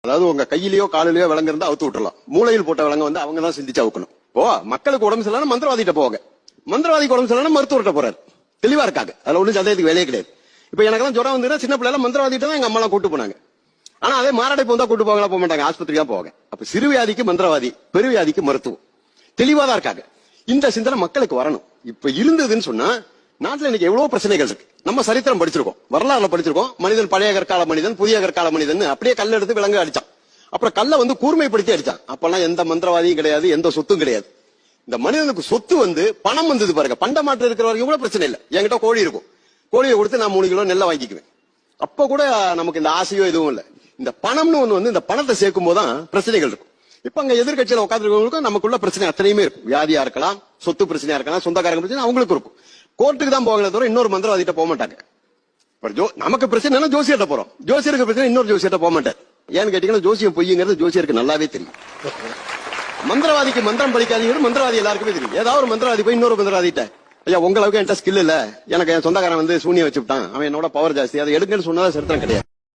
அதாவது உங்க கையிலயோ காலிலேயோ விலங்கு இருந்தா அவுத்து விட்டுறலாம். மூளையில் போட்ட விலங்கு வந்து அவங்க தான் சிந்திச்சு அவுக்கணும். ஓ மக்களுக்கு உடம்பு சரியில்லைன்னா மந்திரவாதிட்ட போக, மந்திரவாதிக்கு உடம்பு சரியில்லைன்னா மருத்துவர்கிட்ட போறாரு. தெளிவா இருக்காங்க. அதுல ஒன்றும் சந்தேகத்துக்கு வேலையே கிடையாது. இப்ப எனக்கு ஜுரம் வந்துன்னா சின்ன பிள்ளைல மந்திரவாதிட்ட தான் எங்க அம்மா எல்லாம் கூட்டு போனாங்க. ஆனா அதே மாரடைப்பு வந்தா கூட்டு போவாங்களா? போக மாட்டாங்க, ஆஸ்பத்திரியா போவாங்க. அப்ப சிறுவியாதிக்கு மந்திரவாதி, பெருவியாதிக்கு மருத்துவம். தெளிவாதான் இருக்காங்க. இந்த சிந்தனை மக்களுக்கு வரணும். இப்ப இருந்ததுன்னு சொன்னா நாட்டுல இன்னைக்கு எவ்வளவு பிரச்சனைகள் இருக்கு. நம்ம சரித்திரம் படிச்சிருக்கோம், வரலாறுல படிச்சிருக்கோம். மனிதன் பழைய கற்கால மனிதன், புதிய கற்கால மனிதன் அப்படியே கல்ல எடுத்து விலங்கு அடிச்சான். அப்புறம் கல்ல வந்து கூர்மைப்படுத்தி அடிச்சான். அப்பெல்லாம் எந்த மந்திரவாதியும் கிடையாது, எந்த சொத்தும் கிடையாது. இந்த மனிதனுக்கு சொத்து வந்து பணம் வந்தது பாருங்க. பண்டமாற்று இருக்கிற வரைக்கும் கூட பிரச்சனை இல்லை. என்கிட்ட கோழி இருக்கும், கோழியை கொடுத்து நான் 3 கிலோ நெல்லை வாங்கிக்குவேன். அப்ப கூட நமக்கு இந்த ஆசையோ எதுவும் இல்லை. இந்த பணம்னு ஒண்ணு வந்து இந்த பணத்தை சேர்க்கும் போதுதான் பிரச்சனைகள் இருக்கும். இப்ப அங்க எதிர்கட்சியில உட்காந்துருக்கவங்களுக்கும் நமக்குள்ள பிரச்சனை அத்தனையுமே இருக்கும். வியாதியா இருக்கலாம், சொத்து பிரச்சனையா இருக்கலாம், சொந்தக்காரங்க பிரச்சனை அவங்களுக்கு இருக்கும். கோர்ட்டுக்கு தான் போவாங்களே தவிர இன்னொரு மந்திரவாதிட்ட போக மாட்டாங்க. நமக்கு பிரச்சனை ஜோசியர்ட்ட போறோம், ஜோசியருக்கு பிரச்சனை இன்னொரு ஜோசியர்ட்ட போக மாட்டார். ஏன்னு கேட்டீங்கன்னா ஜோசியம் பொய்யுங்கிறது ஜோசியருக்கு நல்லாவே தெரியும். மந்திரவாதிக்கு மந்திரம் படிக்காதீங்க, மந்திரவாதி எல்லாருக்குமே தெரியும். ஏதாவது ஒரு மந்திரவாதி போய் இன்னொரு மந்திரவாதிட்ட, ஐயா உங்களுக்கு என்கிட்ட ஸ்கில் இல்ல, எனக்கு என் சொந்தக்காரன் வந்து சூனியம் வச்சுட்டான், அவன் என்னோட பவர் ஜாஸ்தி, அதை எடுங்கன்னு சொன்னதா சரித்திரம் கிடையாது.